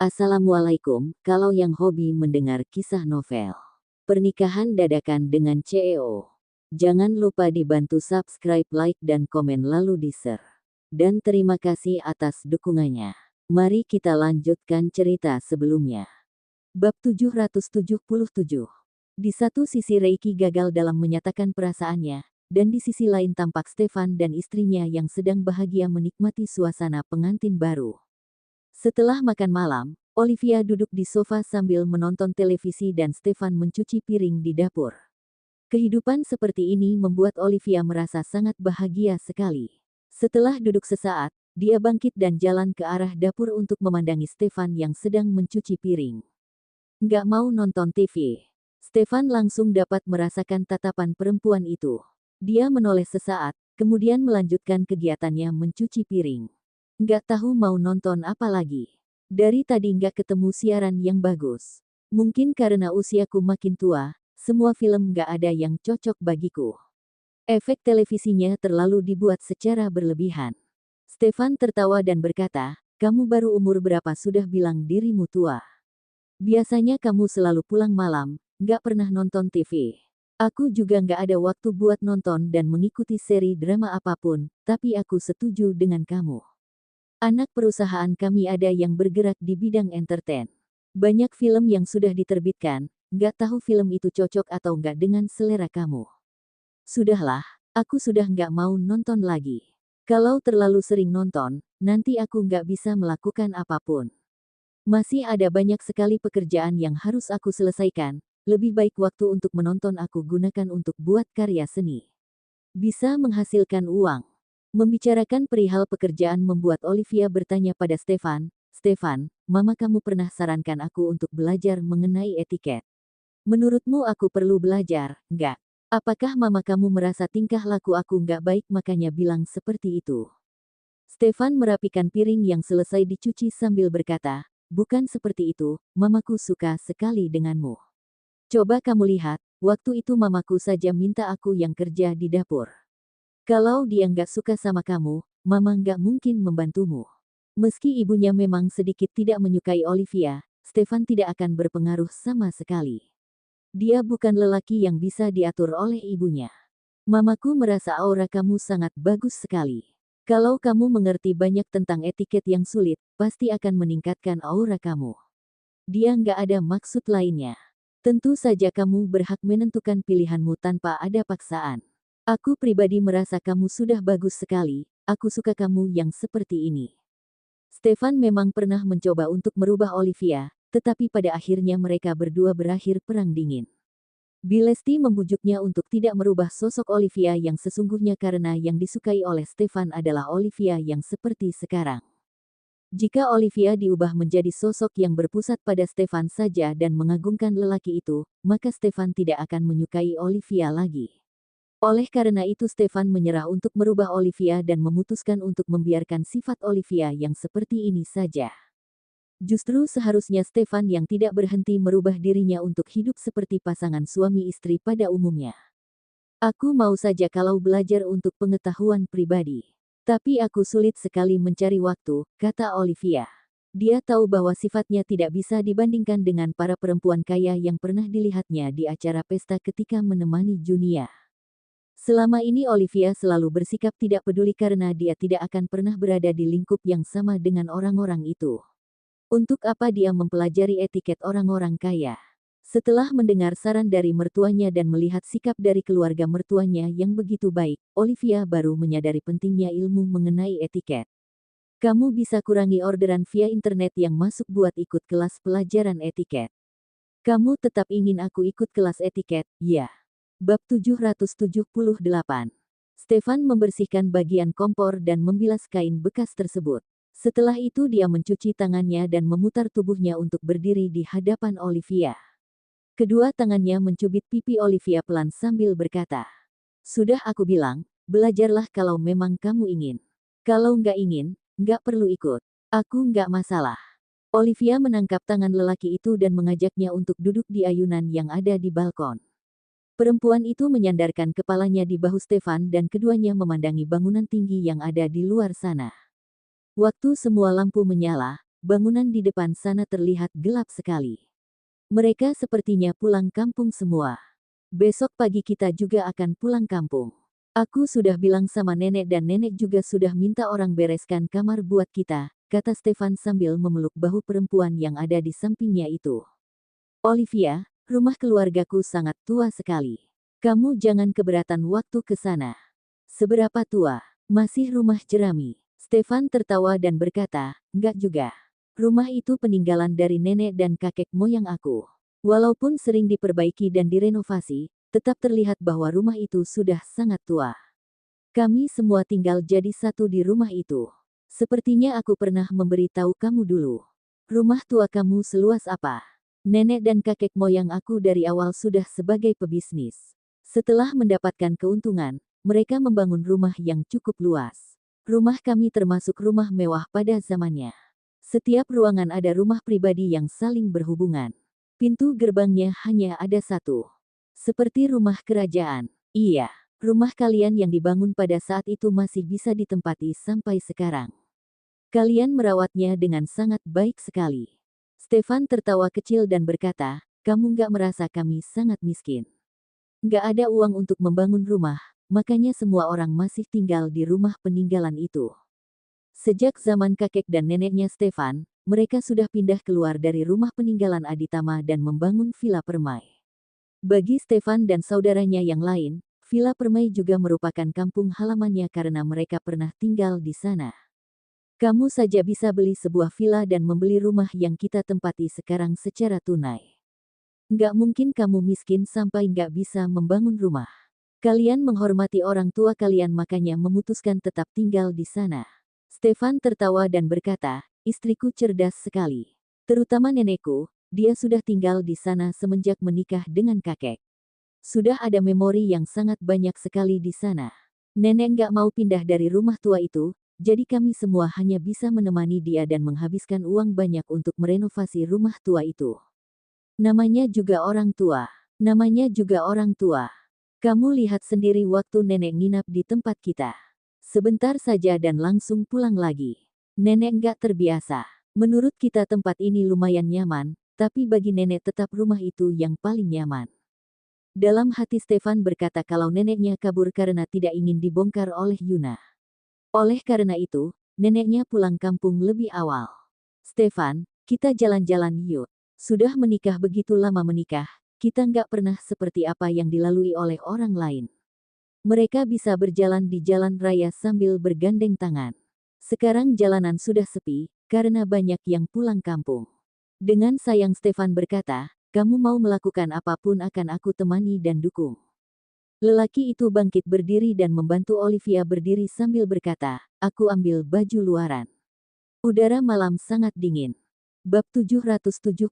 Assalamualaikum, kalau yang hobi mendengar kisah novel. Pernikahan dadakan dengan CEO. Jangan lupa dibantu subscribe, like, dan komen lalu di-share. Dan terima kasih atas dukungannya. Mari kita lanjutkan cerita sebelumnya. Bab 777. Di satu sisi Reiki gagal dalam menyatakan perasaannya, dan di sisi lain tampak Stefan dan istrinya yang sedang bahagia menikmati suasana pengantin baru. Setelah makan malam, Olivia duduk di sofa sambil menonton televisi dan Stefan mencuci piring di dapur. Kehidupan seperti ini membuat Olivia merasa sangat bahagia sekali. Setelah duduk sesaat, dia bangkit dan jalan ke arah dapur untuk memandangi Stefan yang sedang mencuci piring. Nggak mau nonton TV. Stefan langsung dapat merasakan tatapan perempuan itu. Dia menoleh sesaat, kemudian melanjutkan kegiatannya mencuci piring. Nggak tahu mau nonton apa lagi. Dari tadi nggak ketemu siaran yang bagus. Mungkin karena usiaku makin tua, semua film nggak ada yang cocok bagiku. Efek televisinya terlalu dibuat secara berlebihan. Stefan tertawa dan berkata, kamu baru umur berapa sudah bilang dirimu tua? Biasanya kamu selalu pulang malam, nggak pernah nonton TV. Aku juga nggak ada waktu buat nonton dan mengikuti seri drama apapun, tapi aku setuju dengan kamu. Anak perusahaan kami ada yang bergerak di bidang entertain. Banyak film yang sudah diterbitkan, nggak tahu film itu cocok atau nggak dengan selera kamu. Sudahlah, aku sudah nggak mau nonton lagi. Kalau terlalu sering nonton, nanti aku nggak bisa melakukan apapun. Masih ada banyak sekali pekerjaan yang harus aku selesaikan, lebih baik waktu untuk menonton aku gunakan untuk buat karya seni. Bisa menghasilkan uang. Membicarakan perihal pekerjaan membuat Olivia bertanya pada Stefan, Stefan, mama kamu pernah sarankan aku untuk belajar mengenai etiket. Menurutmu aku perlu belajar, nggak? Apakah mama kamu merasa tingkah laku aku nggak baik makanya bilang seperti itu? Stefan merapikan piring yang selesai dicuci sambil berkata, bukan seperti itu, mamaku suka sekali denganmu. Coba kamu lihat, waktu itu mamaku saja minta aku yang kerja di dapur. Kalau dia nggak suka sama kamu, mama nggak mungkin membantumu. Meski ibunya memang sedikit tidak menyukai Olivia, Stefan tidak akan berpengaruh sama sekali. Dia bukan lelaki yang bisa diatur oleh ibunya. Mamaku merasa aura kamu sangat bagus sekali. Kalau kamu mengerti banyak tentang etiket yang sulit, pasti akan meningkatkan aura kamu. Dia nggak ada maksud lainnya. Tentu saja kamu berhak menentukan pilihanmu tanpa ada paksaan. Aku pribadi merasa kamu sudah bagus sekali, aku suka kamu yang seperti ini. Stefan memang pernah mencoba untuk merubah Olivia, tetapi pada akhirnya mereka berdua berakhir perang dingin. Bilesti membujuknya untuk tidak merubah sosok Olivia yang sesungguhnya karena yang disukai oleh Stefan adalah Olivia yang seperti sekarang. Jika Olivia diubah menjadi sosok yang berpusat pada Stefan saja dan mengagungkan lelaki itu, maka Stefan tidak akan menyukai Olivia lagi. Oleh karena itu Stefan menyerah untuk merubah Olivia dan memutuskan untuk membiarkan sifat Olivia yang seperti ini saja. Justru seharusnya Stefan yang tidak berhenti merubah dirinya untuk hidup seperti pasangan suami istri pada umumnya. Aku mau saja kalau belajar untuk pengetahuan pribadi. Tapi aku sulit sekali mencari waktu, kata Olivia. Dia tahu bahwa sifatnya tidak bisa dibandingkan dengan para perempuan kaya yang pernah dilihatnya di acara pesta ketika menemani Junia. Selama ini Olivia selalu bersikap tidak peduli karena dia tidak akan pernah berada di lingkup yang sama dengan orang-orang itu. Untuk apa dia mempelajari etiket orang-orang kaya? Setelah mendengar saran dari mertuanya dan melihat sikap dari keluarga mertuanya yang begitu baik, Olivia baru menyadari pentingnya ilmu mengenai etiket. Kamu bisa kurangi orderan via internet yang masuk buat ikut kelas pelajaran etiket. Kamu tetap ingin aku ikut kelas etiket, ya? Bab 778. Stefan membersihkan bagian kompor dan membilas kain bekas tersebut. Setelah itu dia mencuci tangannya dan memutar tubuhnya untuk berdiri di hadapan Olivia. Kedua tangannya mencubit pipi Olivia pelan sambil berkata, sudah aku bilang, belajarlah kalau memang kamu ingin. Kalau nggak ingin, nggak perlu ikut. Aku nggak masalah. Olivia menangkap tangan lelaki itu dan mengajaknya untuk duduk di ayunan yang ada di balkon. Perempuan itu menyandarkan kepalanya di bahu Stefan dan keduanya memandangi bangunan tinggi yang ada di luar sana. Waktu semua lampu menyala, bangunan di depan sana terlihat gelap sekali. Mereka sepertinya pulang kampung semua. Besok pagi kita juga akan pulang kampung. Aku sudah bilang sama nenek dan nenek juga sudah minta orang bereskan kamar buat kita, kata Stefan sambil memeluk bahu perempuan yang ada di sampingnya itu. Olivia, rumah keluargaku sangat tua sekali. Kamu jangan keberatan waktu ke sana. Seberapa tua? Masih rumah jerami. Stefan tertawa dan berkata, enggak juga. Rumah itu peninggalan dari nenek dan kakek moyang aku. Walaupun sering diperbaiki dan direnovasi, tetap terlihat bahwa rumah itu sudah sangat tua. Kami semua tinggal jadi satu di rumah itu. Sepertinya aku pernah memberitahu kamu dulu. Rumah tua kamu seluas apa? Nenek dan kakek moyang aku dari awal sudah sebagai pebisnis. Setelah mendapatkan keuntungan, mereka membangun rumah yang cukup luas. Rumah kami termasuk rumah mewah pada zamannya. Setiap ruangan ada rumah pribadi yang saling berhubungan. Pintu gerbangnya hanya ada satu. Seperti rumah kerajaan. Iya, rumah kalian yang dibangun pada saat itu masih bisa ditempati sampai sekarang. Kalian merawatnya dengan sangat baik sekali. Stefan tertawa kecil dan berkata, kamu nggak merasa kami sangat miskin? Nggak ada uang untuk membangun rumah, makanya semua orang masih tinggal di rumah peninggalan itu. Sejak zaman kakek dan neneknya Stefan, mereka sudah pindah keluar dari rumah peninggalan Aditama dan membangun Villa Permai. Bagi Stefan dan saudaranya yang lain, Villa Permai juga merupakan kampung halamannya karena mereka pernah tinggal di sana. Kamu saja bisa beli sebuah villa dan membeli rumah yang kita tempati sekarang secara tunai. Nggak mungkin kamu miskin sampai nggak bisa membangun rumah. Kalian menghormati orang tua kalian makanya memutuskan tetap tinggal di sana. Stefan tertawa dan berkata, istriku cerdas sekali. Terutama nenekku, dia sudah tinggal di sana semenjak menikah dengan kakek. Sudah ada memori yang sangat banyak sekali di sana. Nenek nggak mau pindah dari rumah tua itu, jadi kami semua hanya bisa menemani dia dan menghabiskan uang banyak untuk merenovasi rumah tua itu. Namanya juga orang tua. Namanya juga orang tua. Kamu lihat sendiri waktu nenek nginap di tempat kita. Sebentar saja dan langsung pulang lagi. Nenek nggak terbiasa. Menurut kita tempat ini lumayan nyaman, tapi bagi nenek tetap rumah itu yang paling nyaman. Dalam hati Stefan berkata kalau neneknya kabur karena tidak ingin dibongkar oleh Yuna. Oleh karena itu, neneknya pulang kampung lebih awal. Stefan, kita jalan-jalan yuk. Sudah menikah begitu lama menikah, kita nggak pernah seperti apa yang dilalui oleh orang lain. Mereka bisa berjalan di jalan raya sambil bergandeng tangan. Sekarang jalanan sudah sepi, karena banyak yang pulang kampung. Dengan sayang Stefan berkata, kamu mau melakukan apapun akan aku temani dan dukung. Lelaki itu bangkit berdiri dan membantu Olivia berdiri sambil berkata, aku ambil baju luaran. Udara malam sangat dingin. Bab 779.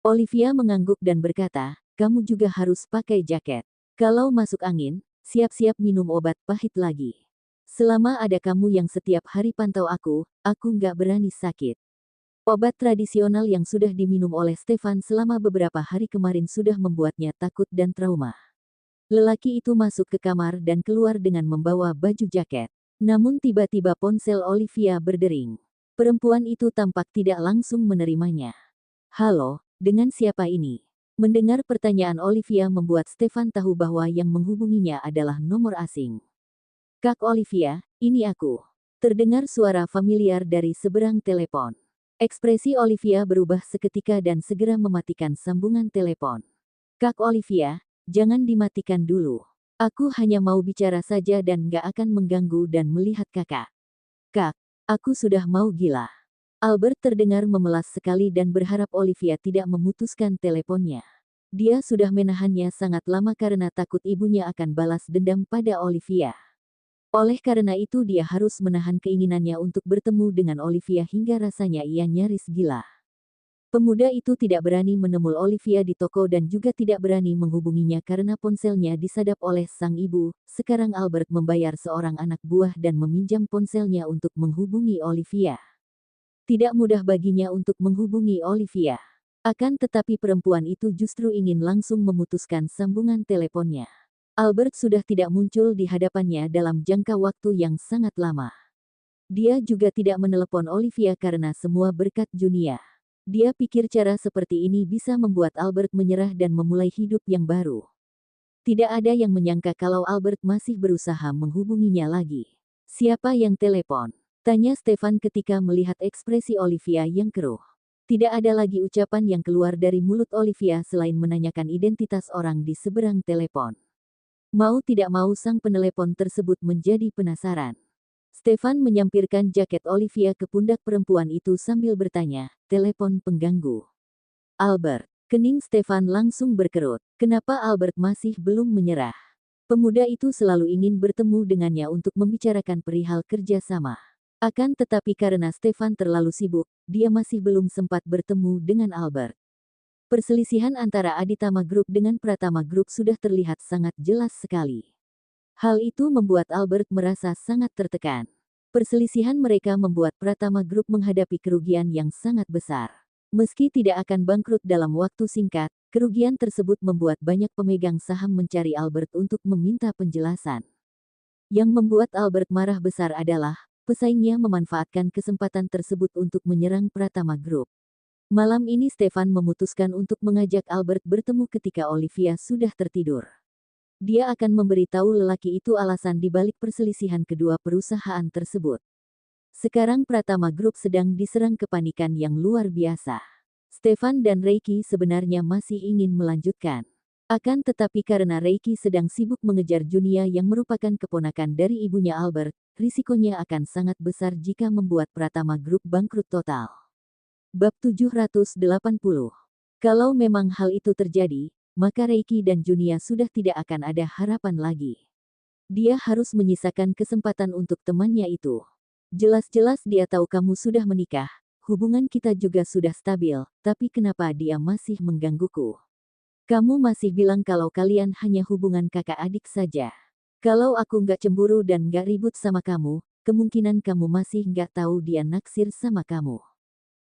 Olivia mengangguk dan berkata, kamu juga harus pakai jaket. Kalau masuk angin, siap-siap minum obat pahit lagi. Selama ada kamu yang setiap hari pantau aku nggak berani sakit. Obat tradisional yang sudah diminum oleh Stefan selama beberapa hari kemarin sudah membuatnya takut dan trauma. Lelaki itu masuk ke kamar dan keluar dengan membawa baju jaket. Namun tiba-tiba ponsel Olivia berdering. Perempuan itu tampak tidak langsung menerimanya. Halo, dengan siapa ini? Mendengar pertanyaan Olivia membuat Stefan tahu bahwa yang menghubunginya adalah nomor asing. Kak Olivia, ini aku. Terdengar suara familiar dari seberang telepon. Ekspresi Olivia berubah seketika dan segera mematikan sambungan telepon. Kak Olivia, jangan dimatikan dulu. Aku hanya mau bicara saja dan gak akan mengganggu dan melihat kakak. Kak, aku sudah mau gila. Albert terdengar memelas sekali dan berharap Olivia tidak memutuskan teleponnya. Dia sudah menahannya sangat lama karena takut ibunya akan balas dendam pada Olivia. Oleh karena itu dia harus menahan keinginannya untuk bertemu dengan Olivia hingga rasanya ia nyaris gila. Pemuda itu tidak berani menemui Olivia di toko dan juga tidak berani menghubunginya karena ponselnya disadap oleh sang ibu. Sekarang Albert membayar seorang anak buah dan meminjam ponselnya untuk menghubungi Olivia. Tidak mudah baginya untuk menghubungi Olivia. Akan tetapi perempuan itu justru ingin langsung memutuskan sambungan teleponnya. Albert sudah tidak muncul di hadapannya dalam jangka waktu yang sangat lama. Dia juga tidak menelepon Olivia karena semua berkat Junia. Dia pikir cara seperti ini bisa membuat Albert menyerah dan memulai hidup yang baru. Tidak ada yang menyangka kalau Albert masih berusaha menghubunginya lagi. Siapa yang telepon? Tanya Stefan ketika melihat ekspresi Olivia yang keruh. Tidak ada lagi ucapan yang keluar dari mulut Olivia selain menanyakan identitas orang di seberang telepon. Mau tidak mau sang penelepon tersebut menjadi penasaran. Stefan menyampirkan jaket Olivia ke pundak perempuan itu sambil bertanya, "Telepon pengganggu." Albert. Kening Stefan langsung berkerut. Kenapa Albert masih belum menyerah? Pemuda itu selalu ingin bertemu dengannya untuk membicarakan perihal kerjasama. Akan tetapi karena Stefan terlalu sibuk, dia masih belum sempat bertemu dengan Albert. Perselisihan antara Aditama Group dengan Pratama Group sudah terlihat sangat jelas sekali. Hal itu membuat Albert merasa sangat tertekan. Perselisihan mereka membuat Pratama Group menghadapi kerugian yang sangat besar. Meski tidak akan bangkrut dalam waktu singkat, kerugian tersebut membuat banyak pemegang saham mencari Albert untuk meminta penjelasan. Yang membuat Albert marah besar adalah, pesaingnya memanfaatkan kesempatan tersebut untuk menyerang Pratama Group. Malam ini Stefan memutuskan untuk mengajak Albert bertemu ketika Olivia sudah tertidur. Dia akan memberitahu lelaki itu alasan di balik perselisihan kedua perusahaan tersebut. Sekarang Pratama Group sedang diserang kepanikan yang luar biasa. Stefan dan Reiki sebenarnya masih ingin melanjutkan. Akan tetapi karena Reiki sedang sibuk mengejar Junia yang merupakan keponakan dari ibunya Albert, risikonya akan sangat besar jika membuat Pratama Group bangkrut total. Bab 780. Kalau memang hal itu terjadi, maka Reiki dan Junia sudah tidak akan ada harapan lagi. Dia harus menyisakan kesempatan untuk temannya itu. Jelas-jelas dia tahu kamu sudah menikah, hubungan kita juga sudah stabil, tapi kenapa dia masih menggangguku? Kamu masih bilang kalau kalian hanya hubungan kakak adik saja. Kalau aku nggak cemburu dan nggak ribut sama kamu, kemungkinan kamu masih nggak tahu dia naksir sama kamu.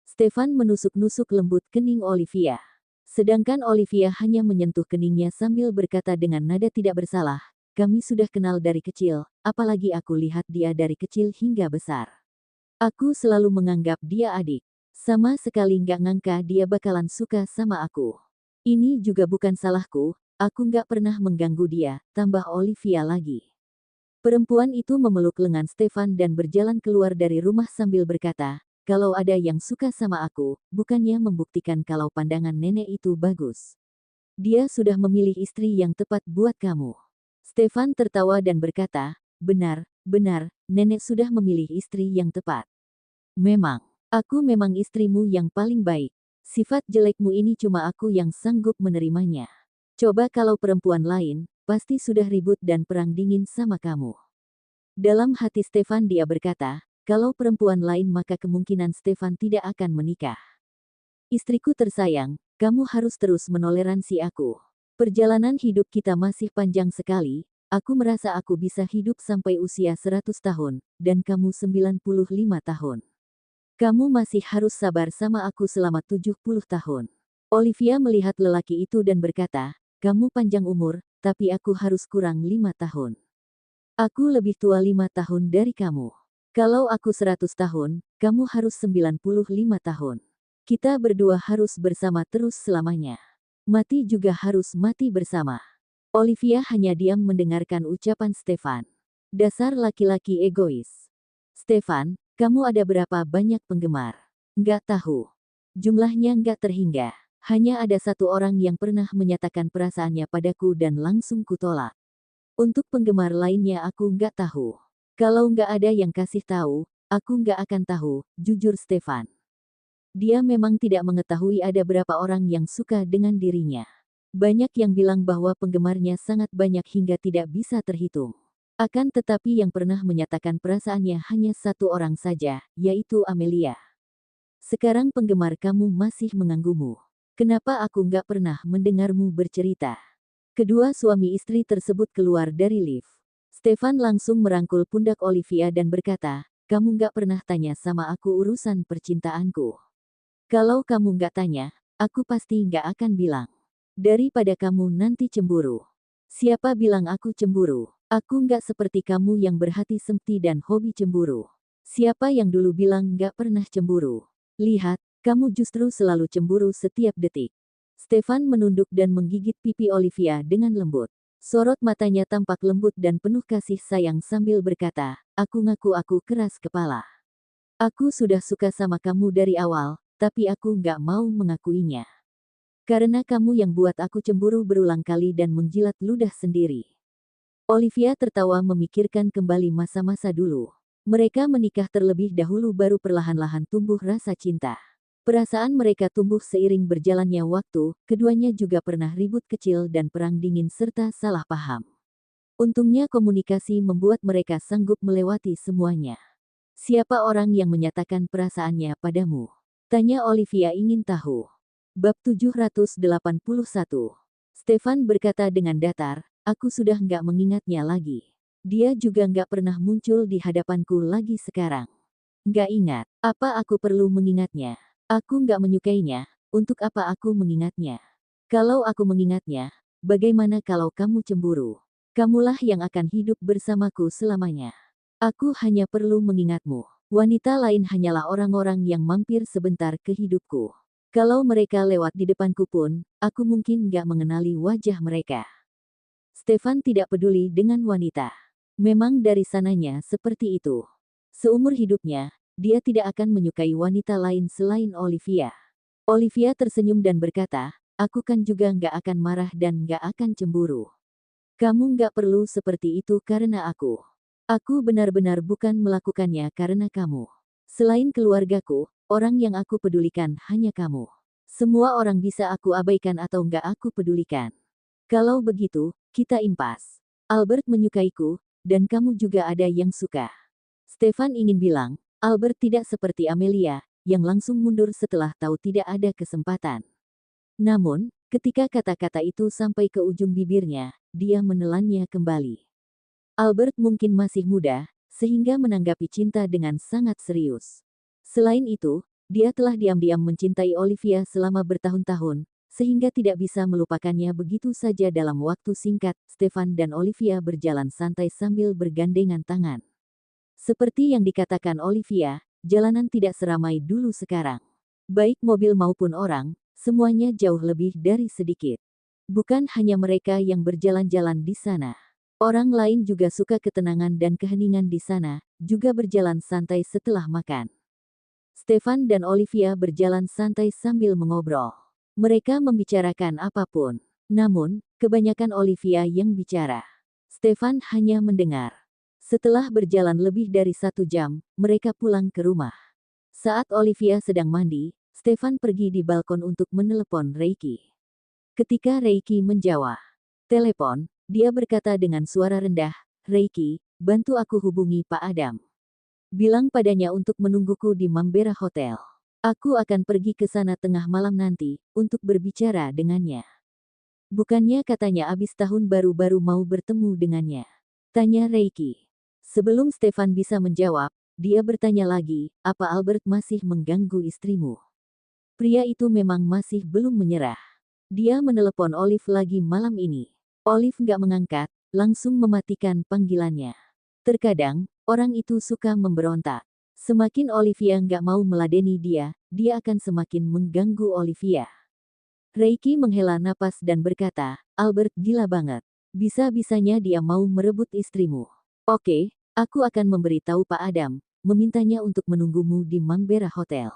Stefan menusuk-nusuk lembut kening Olivia. Sedangkan Olivia hanya menyentuh keningnya sambil berkata dengan nada tidak bersalah, "Kami sudah kenal dari kecil, apalagi aku lihat dia dari kecil hingga besar. Aku selalu menganggap dia adik. Sama sekali nggak ngangka dia bakalan suka sama aku. Ini juga bukan salahku, aku nggak pernah mengganggu dia," tambah Olivia lagi. Perempuan itu memeluk lengan Stefan dan berjalan keluar dari rumah sambil berkata, "Kalau ada yang suka sama aku, bukannya membuktikan kalau pandangan nenek itu bagus. Dia sudah memilih istri yang tepat buat kamu." Stefan tertawa dan berkata, "Benar, benar, nenek sudah memilih istri yang tepat. Memang, aku memang istrimu yang paling baik. Sifat jelekmu ini cuma aku yang sanggup menerimanya. Coba kalau perempuan lain, pasti sudah ribut dan perang dingin sama kamu." Dalam hati Stefan dia berkata, kalau perempuan lain maka kemungkinan Stefan tidak akan menikah. "Istriku tersayang, kamu harus terus menoleransi aku. Perjalanan hidup kita masih panjang sekali, aku merasa aku bisa hidup sampai usia 100 tahun, dan kamu 95 tahun. Kamu masih harus sabar sama aku selama 70 tahun. Olivia melihat lelaki itu dan berkata, "Kamu panjang umur, tapi aku harus kurang 5 tahun. Aku lebih tua 5 tahun dari kamu. Kalau aku 100 tahun, kamu harus 95 tahun. Kita berdua harus bersama terus selamanya. Mati juga harus mati bersama." Olivia hanya diam mendengarkan ucapan Stefan. Dasar laki-laki egois. "Stefan, kamu ada berapa banyak penggemar?" "Nggak tahu. Jumlahnya nggak terhingga. Hanya ada satu orang yang pernah menyatakan perasaannya padaku dan langsung kutolak. Untuk penggemar lainnya aku nggak tahu. Kalau nggak ada yang kasih tahu, aku nggak akan tahu," jujur Stefan. Dia memang tidak mengetahui ada berapa orang yang suka dengan dirinya. Banyak yang bilang bahwa penggemarnya sangat banyak hingga tidak bisa terhitung. Akan tetapi yang pernah menyatakan perasaannya hanya satu orang saja, yaitu Amelia. "Sekarang penggemar kamu masih mengganggumu. Kenapa aku nggak pernah mendengarmu bercerita?" Kedua suami istri tersebut keluar dari lift. Stefan langsung merangkul pundak Olivia dan berkata, "Kamu nggak pernah tanya sama aku urusan percintaanku. Kalau kamu nggak tanya, aku pasti nggak akan bilang. Daripada kamu nanti cemburu." "Siapa bilang aku cemburu? Aku nggak seperti kamu yang berhati sempit dan hobi cemburu." Siapa yang dulu bilang nggak pernah cemburu? Lihat, kamu justru selalu cemburu setiap detik. Stefan menunduk dan menggigit pipi Olivia dengan lembut. Sorot matanya tampak lembut dan penuh kasih sayang sambil berkata, aku ngaku aku keras kepala. Aku sudah suka sama kamu dari awal, tapi aku nggak mau mengakuinya. Karena kamu yang buat aku cemburu berulang kali dan menjilat ludah sendiri. Olivia tertawa memikirkan kembali masa-masa dulu. Mereka menikah terlebih dahulu baru perlahan-lahan tumbuh rasa cinta. Perasaan mereka tumbuh seiring berjalannya waktu, keduanya juga pernah ribut kecil dan perang dingin serta salah paham. Untungnya komunikasi membuat mereka sanggup melewati semuanya. Siapa orang yang menyatakan perasaannya padamu? Tanya Olivia ingin tahu. Bab 781. Stefan berkata dengan datar, aku sudah nggak mengingatnya lagi. Dia juga nggak pernah muncul di hadapanku lagi sekarang. Nggak ingat, apa aku perlu mengingatnya? Aku nggak menyukainya, untuk apa aku mengingatnya? Kalau aku mengingatnya, bagaimana kalau kamu cemburu? Kamulah yang akan hidup bersamaku selamanya. Aku hanya perlu mengingatmu. Wanita lain hanyalah orang-orang yang mampir sebentar ke hidupku. Kalau mereka lewat di depanku pun, aku mungkin nggak mengenali wajah mereka. Stefan tidak peduli dengan wanita. Memang dari sananya seperti itu. Seumur hidupnya, dia tidak akan menyukai wanita lain selain Olivia. Olivia tersenyum dan berkata, aku kan juga nggak akan marah dan nggak akan cemburu. Kamu nggak perlu seperti itu karena aku. Aku benar-benar bukan melakukannya karena kamu. Selain keluargaku, orang yang aku pedulikan hanya kamu. Semua orang bisa aku abaikan atau nggak aku pedulikan. Kalau begitu, kita impas. Albert menyukaiku, dan kamu juga ada yang suka. Stefan ingin bilang, Albert tidak seperti Amelia, yang langsung mundur setelah tahu tidak ada kesempatan. Namun, ketika kata-kata itu sampai ke ujung bibirnya, dia menelannya kembali. Albert mungkin masih muda, sehingga menanggapi cinta dengan sangat serius. Selain itu, dia telah diam-diam mencintai Olivia selama bertahun-tahun, sehingga tidak bisa melupakannya begitu saja dalam waktu singkat. Stefan dan Olivia berjalan santai sambil bergandengan tangan. Seperti yang dikatakan Olivia, jalanan tidak seramai dulu sekarang. Baik mobil maupun orang, semuanya jauh lebih dari sedikit. Bukan hanya mereka yang berjalan-jalan di sana. Orang lain juga suka ketenangan dan keheningan di sana, juga berjalan santai setelah makan. Stefan dan Olivia berjalan santai sambil mengobrol. Mereka membicarakan apapun. Namun, kebanyakan Olivia yang bicara. Stefan hanya mendengar. Setelah berjalan lebih dari 1 jam, mereka pulang ke rumah. Saat Olivia sedang mandi, Stefan pergi di balkon untuk menelepon Reiki. Ketika Reiki menjawab telepon, dia berkata dengan suara rendah, Reiki, bantu aku hubungi Pak Adam. Bilang padanya untuk menungguku di Mambera Hotel. Aku akan pergi ke sana tengah malam nanti, untuk berbicara dengannya. Bukannya katanya abis tahun baru-baru mau bertemu dengannya? Tanya Reiki. Sebelum Stefan bisa menjawab, dia bertanya lagi, apa Albert masih mengganggu istrimu? Pria itu memang masih belum menyerah. Dia menelepon Olive lagi malam ini. Olive nggak mengangkat, langsung mematikan panggilannya. Terkadang, orang itu suka memberontak. Semakin Olivia nggak mau meladeni dia akan semakin mengganggu Olivia. Reiki menghela napas dan berkata, Albert gila banget. Bisa-bisanya dia mau merebut istrimu. Oke, aku akan memberitahu Pak Adam, memintanya untuk menunggumu di Mambera Hotel.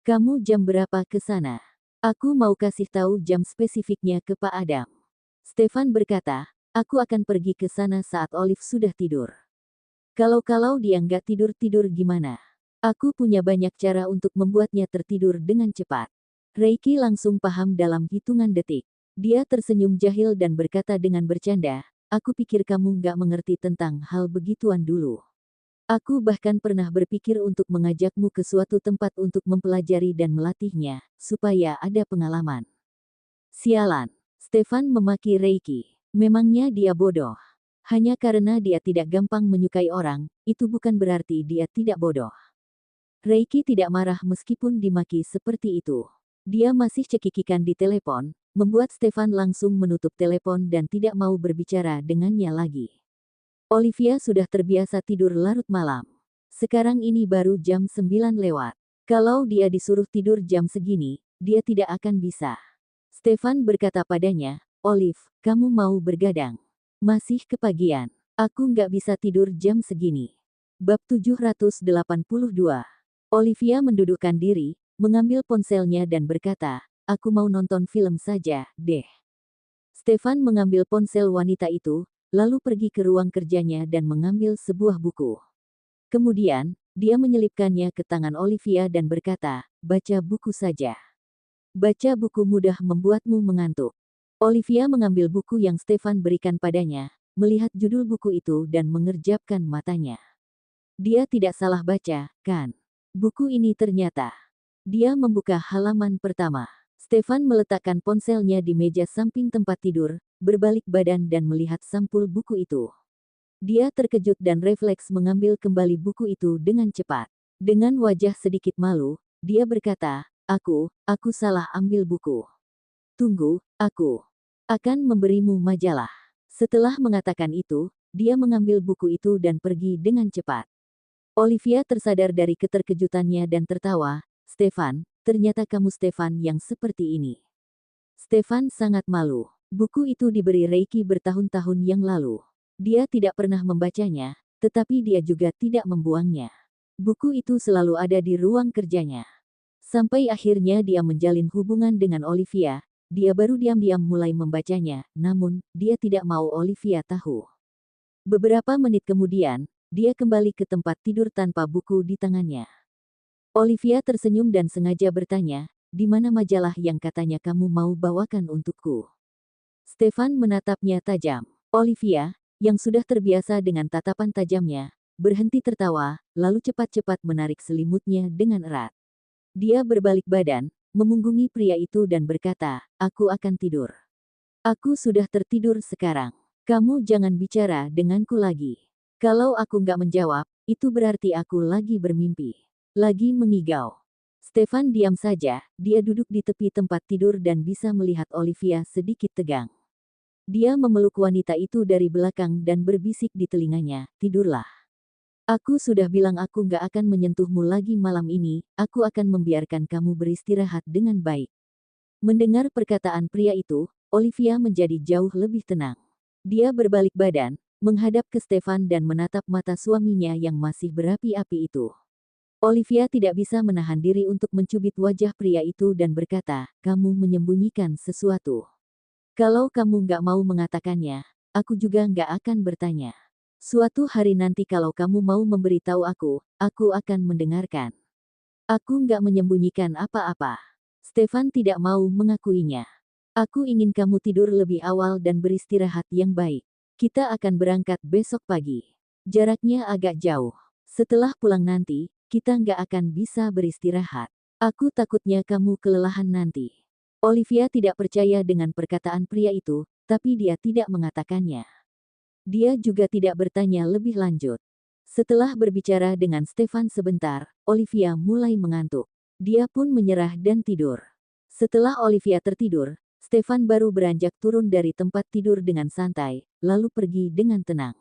Kamu jam berapa ke sana? Aku mau kasih tahu jam spesifiknya ke Pak Adam. Stefan berkata, aku akan pergi ke sana saat Olive sudah tidur. Kalau dia nggak tidur-tidur gimana? Aku punya banyak cara untuk membuatnya tertidur dengan cepat. Reiki langsung paham dalam hitungan detik. Dia tersenyum jahil dan berkata dengan bercanda, aku pikir kamu nggak mengerti tentang hal begituan dulu. Aku bahkan pernah berpikir untuk mengajakmu ke suatu tempat untuk mempelajari dan melatihnya, supaya ada pengalaman. Sialan, Stefan memaki Reiki. Memangnya dia bodoh? Hanya karena dia tidak gampang menyukai orang, itu bukan berarti dia tidak bodoh. Reiki tidak marah meskipun dimaki seperti itu. Dia masih cekikikan di telepon, membuat Stefan langsung menutup telepon dan tidak mau berbicara dengannya lagi. Olivia sudah terbiasa tidur larut malam. Sekarang ini baru jam 9 lewat. Kalau dia disuruh tidur jam segini, dia tidak akan bisa. Stefan berkata padanya, Olive, kamu mau bergadang? Masih kepagian. Aku nggak bisa tidur jam segini. Bab 782. Olivia mendudukkan diri, mengambil ponselnya dan berkata, aku mau nonton film saja, deh. Stefan mengambil ponsel wanita itu, lalu pergi ke ruang kerjanya dan mengambil sebuah buku. Kemudian, dia menyelipkannya ke tangan Olivia dan berkata, baca buku saja. Baca buku mudah membuatmu mengantuk. Olivia mengambil buku yang Stefan berikan padanya, melihat judul buku itu dan mengerjapkan matanya. Dia tidak salah baca, kan? Buku ini ternyata. Dia membuka halaman pertama. Stefan meletakkan ponselnya di meja samping tempat tidur, berbalik badan dan melihat sampul buku itu. Dia terkejut dan refleks mengambil kembali buku itu dengan cepat. Dengan wajah sedikit malu, dia berkata, aku salah ambil buku. Tunggu, aku akan memberimu majalah. Setelah mengatakan itu, dia mengambil buku itu dan pergi dengan cepat. Olivia tersadar dari keterkejutannya dan tertawa, Stefan, ternyata kamu Stefan yang seperti ini. Stefan sangat malu. Buku itu diberi Reiki bertahun-tahun yang lalu. Dia tidak pernah membacanya, tetapi dia juga tidak membuangnya. Buku itu selalu ada di ruang kerjanya. Sampai akhirnya dia menjalin hubungan dengan Olivia, dia baru diam-diam mulai membacanya, namun, dia tidak mau Olivia tahu. Beberapa menit kemudian, dia kembali ke tempat tidur tanpa buku di tangannya. Olivia tersenyum dan sengaja bertanya, di mana majalah yang katanya kamu mau bawakan untukku? Stefan menatapnya tajam. Olivia, yang sudah terbiasa dengan tatapan tajamnya, berhenti tertawa, lalu cepat-cepat menarik selimutnya dengan erat. Dia berbalik badan, memunggungi pria itu dan berkata, aku akan tidur. Aku sudah tertidur sekarang. Kamu jangan bicara denganku lagi. Kalau aku nggak menjawab, itu berarti aku lagi bermimpi. Lagi mengigau. Stefan diam saja, dia duduk di tepi tempat tidur dan bisa melihat Olivia sedikit tegang. Dia memeluk wanita itu dari belakang dan berbisik di telinganya, tidurlah. Aku sudah bilang aku nggak akan menyentuhmu lagi malam ini, aku akan membiarkan kamu beristirahat dengan baik. Mendengar perkataan pria itu, Olivia menjadi jauh lebih tenang. Dia berbalik badan, menghadap ke Stefan dan menatap mata suaminya yang masih berapi-api itu. Olivia tidak bisa menahan diri untuk mencubit wajah pria itu dan berkata, kamu menyembunyikan sesuatu. Kalau kamu nggak mau mengatakannya, aku juga nggak akan bertanya. Suatu hari nanti kalau kamu mau memberitahu aku akan mendengarkan. Aku nggak menyembunyikan apa-apa. Stefan tidak mau mengakuinya. Aku ingin kamu tidur lebih awal dan beristirahat yang baik. Kita akan berangkat besok pagi. Jaraknya agak jauh. Setelah pulang nanti, kita nggak akan bisa beristirahat. Aku takutnya kamu kelelahan nanti. Olivia tidak percaya dengan perkataan pria itu, tapi dia tidak mengatakannya. Dia juga tidak bertanya lebih lanjut. Setelah berbicara dengan Stefan sebentar, Olivia mulai mengantuk. Dia pun menyerah dan tidur. Setelah Olivia tertidur, Stefan baru beranjak turun dari tempat tidur dengan santai, lalu pergi dengan tenang.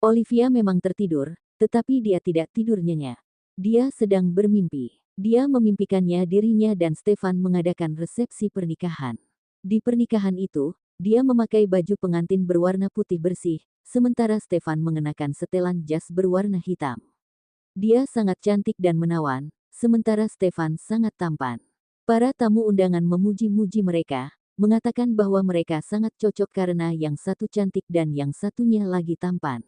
Olivia memang tertidur, tetapi dia tidak tidur nyenyak. Dia sedang bermimpi. Dia memimpikannya dirinya dan Stefan mengadakan resepsi pernikahan. Di pernikahan itu, dia memakai baju pengantin berwarna putih bersih, sementara Stefan mengenakan setelan jas berwarna hitam. Dia sangat cantik dan menawan, sementara Stefan sangat tampan. Para tamu undangan memuji-muji mereka, mengatakan bahwa mereka sangat cocok karena yang satu cantik dan yang satunya lagi tampan.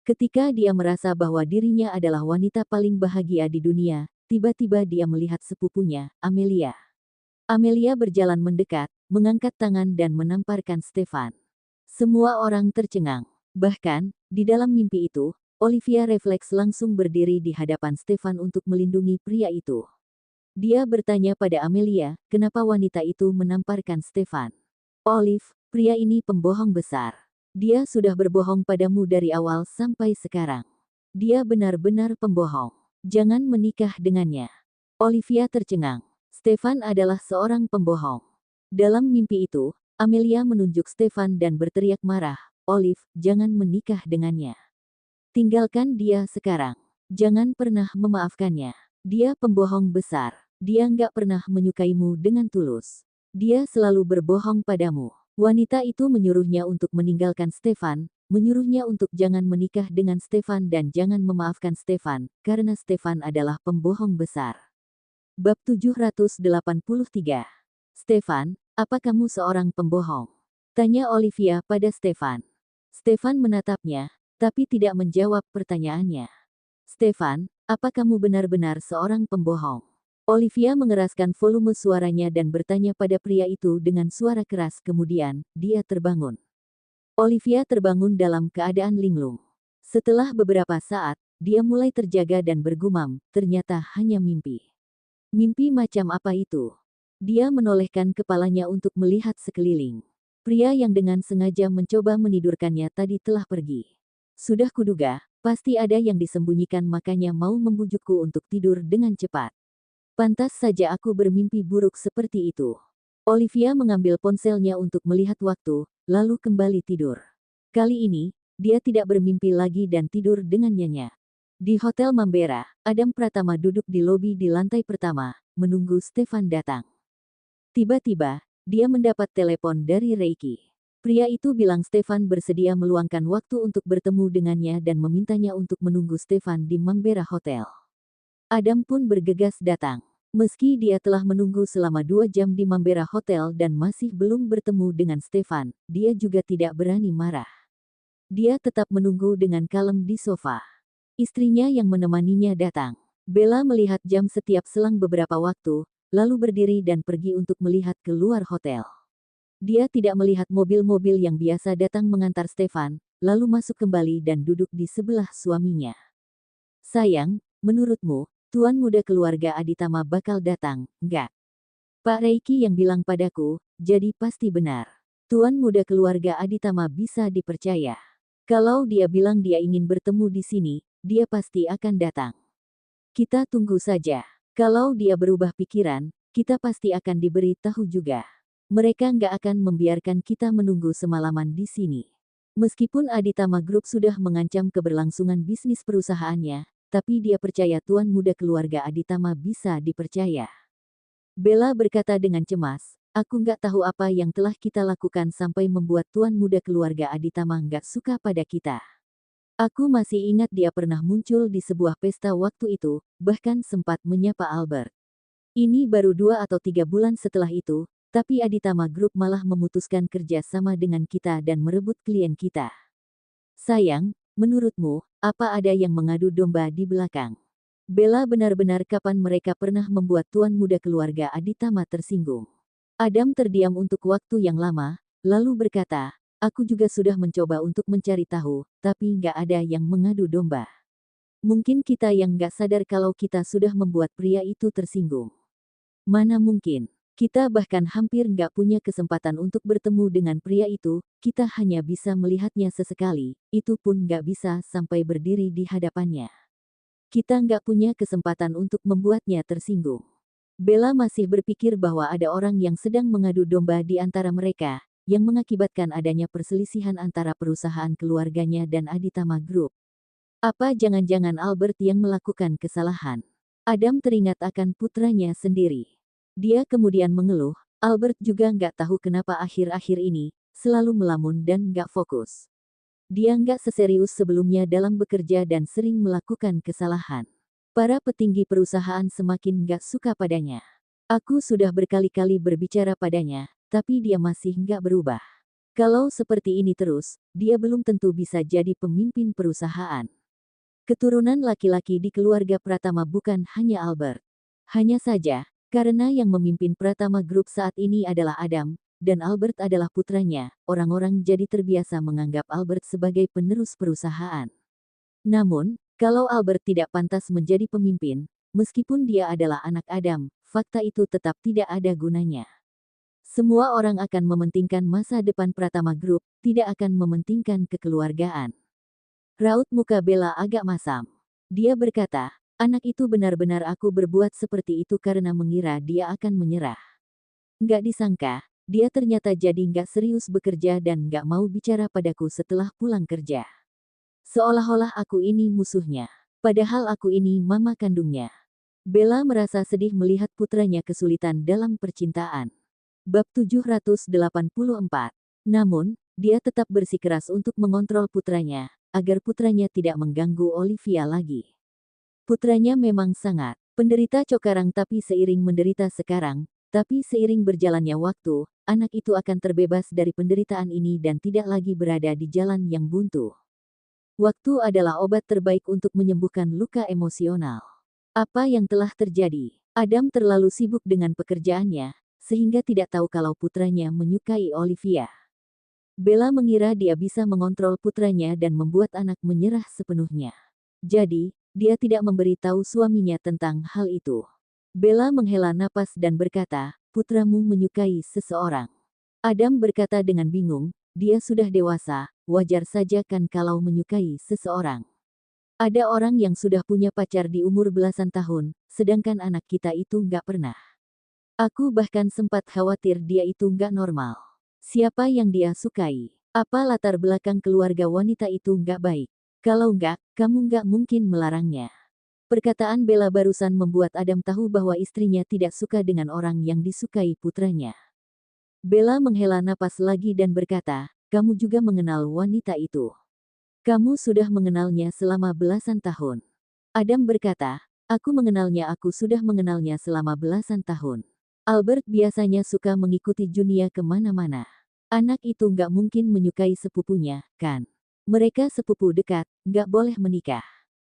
Ketika dia merasa bahwa dirinya adalah wanita paling bahagia di dunia, tiba-tiba dia melihat sepupunya, Amelia. Amelia berjalan mendekat, mengangkat tangan dan menamparkan Stefan. Semua orang tercengang. Bahkan, di dalam mimpi itu, Olivia refleks langsung berdiri di hadapan Stefan untuk melindungi pria itu. Dia bertanya pada Amelia, kenapa wanita itu menamparkan Stefan. Olive, pria ini pembohong besar. Dia sudah berbohong padamu dari awal sampai sekarang. Dia benar-benar pembohong. Jangan menikah dengannya. Olivia tercengang. Stefan adalah seorang pembohong. Dalam mimpi itu, Amelia menunjuk Stefan dan berteriak marah, Olive, jangan menikah dengannya. Tinggalkan dia sekarang. Jangan pernah memaafkannya. Dia pembohong besar. Dia nggak pernah menyukaimu dengan tulus. Dia selalu berbohong padamu. Wanita itu menyuruhnya untuk meninggalkan Stefan, menyuruhnya untuk jangan menikah dengan Stefan dan jangan memaafkan Stefan, karena Stefan adalah pembohong besar. Bab 783. Stefan, apa kamu seorang pembohong? Tanya Olivia pada Stefan. Stefan menatapnya, tapi tidak menjawab pertanyaannya. Stefan, apa kamu benar-benar seorang pembohong? Olivia mengeraskan volume suaranya dan bertanya pada pria itu dengan suara keras. Kemudian, dia terbangun. Olivia terbangun dalam keadaan linglung. Setelah beberapa saat, dia mulai terjaga dan bergumam, ternyata hanya mimpi. Mimpi macam apa itu? Dia menolehkan kepalanya untuk melihat sekeliling. Pria yang dengan sengaja mencoba menidurkannya tadi telah pergi. Sudah kuduga, pasti ada yang disembunyikan, makanya mau membujukku untuk tidur dengan cepat. Pantas saja aku bermimpi buruk seperti itu. Olivia mengambil ponselnya untuk melihat waktu, lalu kembali tidur. Kali ini, dia tidak bermimpi lagi dan tidur dengan nyenyak. Di Hotel Mambera, Adam Pratama duduk di lobi di lantai pertama, menunggu Stefan datang. Tiba-tiba, dia mendapat telepon dari Reiki. Pria itu bilang Stefan bersedia meluangkan waktu untuk bertemu dengannya dan memintanya untuk menunggu Stefan di Mambera Hotel. Adam pun bergegas datang. Meski dia telah menunggu selama 2 jam di Mambera Hotel dan masih belum bertemu dengan Stefan, dia juga tidak berani marah. Dia tetap menunggu dengan kalem di sofa. Istrinya yang menemaninya datang. Bella melihat jam setiap selang beberapa waktu, lalu berdiri dan pergi untuk melihat keluar hotel. Dia tidak melihat mobil-mobil yang biasa datang mengantar Stefan, lalu masuk kembali dan duduk di sebelah suaminya. Sayang, menurutmu, Tuan muda keluarga Aditama bakal datang, enggak? Pak Reiki yang bilang padaku, jadi pasti benar. Tuan muda keluarga Aditama bisa dipercaya. Kalau dia bilang dia ingin bertemu di sini, dia pasti akan datang. Kita tunggu saja. Kalau dia berubah pikiran, kita pasti akan diberi tahu juga. Mereka nggak akan membiarkan kita menunggu semalaman di sini. Meskipun Aditama Group sudah mengancam keberlangsungan bisnis perusahaannya, tapi dia percaya Tuan muda keluarga Aditama bisa dipercaya. Bella berkata dengan cemas, aku nggak tahu apa yang telah kita lakukan sampai membuat Tuan muda keluarga Aditama nggak suka pada kita. Aku masih ingat dia pernah muncul di sebuah pesta waktu itu, bahkan sempat menyapa Albert. Ini baru 2 atau 3 bulan setelah itu, tapi Aditama Group malah memutuskan kerja sama dengan kita dan merebut klien kita. Sayang, menurutmu, apa ada yang mengadu domba di belakang? Bella benar-benar kapan mereka pernah membuat Tuan muda keluarga Aditama tersinggung. Adam terdiam untuk waktu yang lama, lalu berkata, aku juga sudah mencoba untuk mencari tahu, tapi nggak ada yang mengadu domba. Mungkin kita yang nggak sadar kalau kita sudah membuat pria itu tersinggung. Mana mungkin. Kita bahkan hampir nggak punya kesempatan untuk bertemu dengan pria itu, kita hanya bisa melihatnya sesekali, itu pun nggak bisa sampai berdiri di hadapannya. Kita nggak punya kesempatan untuk membuatnya tersinggung. Bella masih berpikir bahwa ada orang yang sedang mengadu domba di antara mereka, yang mengakibatkan adanya perselisihan antara perusahaan keluarganya dan Aditama Group. Apa jangan-jangan Albert yang melakukan kesalahan? Adam teringat akan putranya sendiri. Dia kemudian mengeluh, Albert juga nggak tahu kenapa akhir-akhir ini, selalu melamun dan nggak fokus. Dia nggak seserius sebelumnya dalam bekerja dan sering melakukan kesalahan. Para petinggi perusahaan semakin nggak suka padanya. Aku sudah berkali-kali berbicara padanya, tapi dia masih nggak berubah. Kalau seperti ini terus, dia belum tentu bisa jadi pemimpin perusahaan. Keturunan laki-laki di keluarga Pratama bukan hanya Albert. Hanya saja, karena yang memimpin Pratama Group saat ini adalah Adam, dan Albert adalah putranya, orang-orang jadi terbiasa menganggap Albert sebagai penerus perusahaan. Namun, kalau Albert tidak pantas menjadi pemimpin, meskipun dia adalah anak Adam, fakta itu tetap tidak ada gunanya. Semua orang akan mementingkan masa depan Pratama Group, tidak akan mementingkan kekeluargaan. Raut muka Bella agak masam. Dia berkata, anak itu benar-benar aku berbuat seperti itu karena mengira dia akan menyerah. Nggak disangka, dia ternyata jadi nggak serius bekerja dan nggak mau bicara padaku setelah pulang kerja. Seolah-olah aku ini musuhnya. Padahal aku ini mama kandungnya. Bella merasa sedih melihat putranya kesulitan dalam percintaan. Bab 784. Namun, dia tetap bersikeras untuk mengontrol putranya, agar putranya tidak mengganggu Olivia lagi. Putranya memang sangat penderita cokarang tapi seiring menderita sekarang, tapi seiring berjalannya waktu, anak itu akan terbebas dari penderitaan ini dan tidak lagi berada di jalan yang buntu. Waktu adalah obat terbaik untuk menyembuhkan luka emosional. Apa yang telah terjadi? Adam terlalu sibuk dengan pekerjaannya, sehingga tidak tahu kalau putranya menyukai Olivia. Bella mengira dia bisa mengontrol putranya dan membuat anak menyerah sepenuhnya. Jadi, dia tidak memberi tahu suaminya tentang hal itu. Bella menghela napas dan berkata, "Putramu menyukai seseorang." Adam berkata dengan bingung, "Dia sudah dewasa, wajar saja kan kalau menyukai seseorang. Ada orang yang sudah punya pacar di umur belasan tahun, sedangkan anak kita itu nggak pernah. Aku bahkan sempat khawatir dia itu nggak normal. Siapa yang dia sukai? Apa latar belakang keluarga wanita itu nggak baik? Kalau nggak, kamu nggak mungkin melarangnya." Perkataan Bella barusan membuat Adam tahu bahwa istrinya tidak suka dengan orang yang disukai putranya. Bella menghela napas lagi dan berkata, "Kamu juga mengenal wanita itu. Kamu sudah mengenalnya selama belasan tahun." Adam berkata, "Aku sudah mengenalnya selama belasan tahun. Albert biasanya suka mengikuti Junia kemana-mana. Anak itu nggak mungkin menyukai sepupunya, kan? Mereka sepupu dekat, nggak boleh menikah.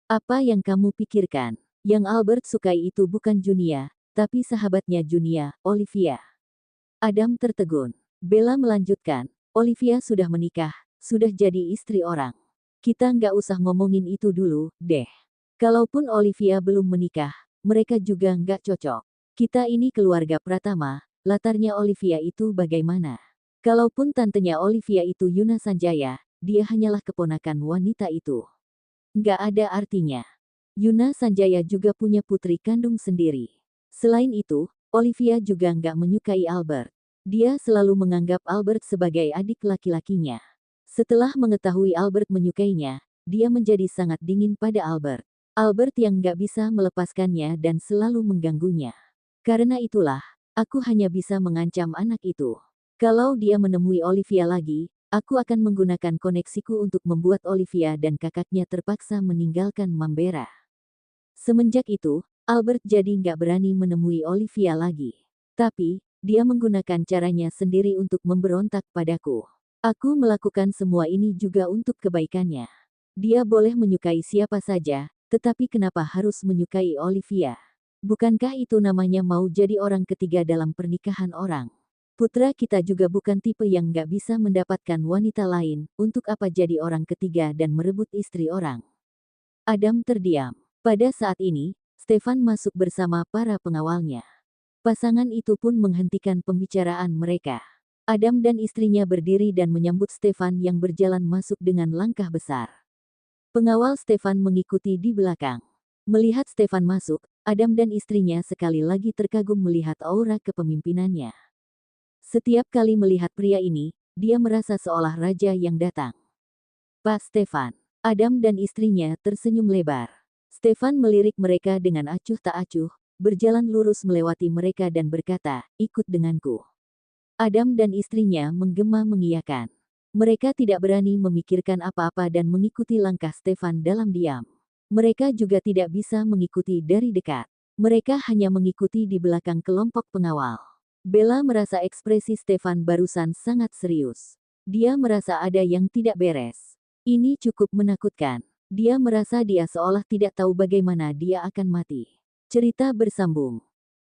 Apa yang kamu pikirkan? Yang Albert sukai itu bukan Junia, tapi sahabatnya Junia, Olivia." Adam tertegun. Bella melanjutkan, "Olivia sudah menikah, sudah jadi istri orang. Kita nggak usah ngomongin itu dulu, deh. Kalaupun Olivia belum menikah, mereka juga nggak cocok. Kita ini keluarga Pratama, latarnya Olivia itu bagaimana? Kalaupun tantenya Olivia itu Yuna Sanjaya, dia hanyalah keponakan wanita itu. Nggak ada artinya. Yuna Sanjaya juga punya putri kandung sendiri. Selain itu, Olivia juga nggak menyukai Albert. Dia selalu menganggap Albert sebagai adik laki-lakinya. Setelah mengetahui Albert menyukainya, dia menjadi sangat dingin pada Albert. Albert yang nggak bisa melepaskannya dan selalu mengganggunya. Karena itulah, aku hanya bisa mengancam anak itu. Kalau dia menemui Olivia lagi, aku akan menggunakan koneksiku untuk membuat Olivia dan kakaknya terpaksa meninggalkan Mambera." Semenjak itu, Albert jadi nggak berani menemui Olivia lagi. Tapi, dia menggunakan caranya sendiri untuk memberontak padaku. Aku melakukan semua ini juga untuk kebaikannya. Dia boleh menyukai siapa saja, tetapi kenapa harus menyukai Olivia? Bukankah itu namanya mau jadi orang ketiga dalam pernikahan orang? Putra kita juga bukan tipe yang nggak bisa mendapatkan wanita lain, untuk apa jadi orang ketiga dan merebut istri orang? Adam terdiam. Pada saat ini, Stefan masuk bersama para pengawalnya. Pasangan itu pun menghentikan pembicaraan mereka. Adam dan istrinya berdiri dan menyambut Stefan yang berjalan masuk dengan langkah besar. Pengawal Stefan mengikuti di belakang. Melihat Stefan masuk, Adam dan istrinya sekali lagi terkagum melihat aura kepemimpinannya. Setiap kali melihat pria ini, dia merasa seolah raja yang datang. "Pak Stefan." Adam dan istrinya tersenyum lebar. Stefan melirik mereka dengan acuh tak acuh, berjalan lurus melewati mereka dan berkata, "Ikut denganku." Adam dan istrinya menggema mengiyakan. Mereka tidak berani memikirkan apa-apa dan mengikuti langkah Stefan dalam diam. Mereka juga tidak bisa mengikuti dari dekat. Mereka hanya mengikuti di belakang kelompok pengawal. Bella merasa ekspresi Stefan barusan sangat serius. Dia merasa ada yang tidak beres. Ini cukup menakutkan. Dia merasa dia seolah tidak tahu bagaimana dia akan mati. Cerita bersambung.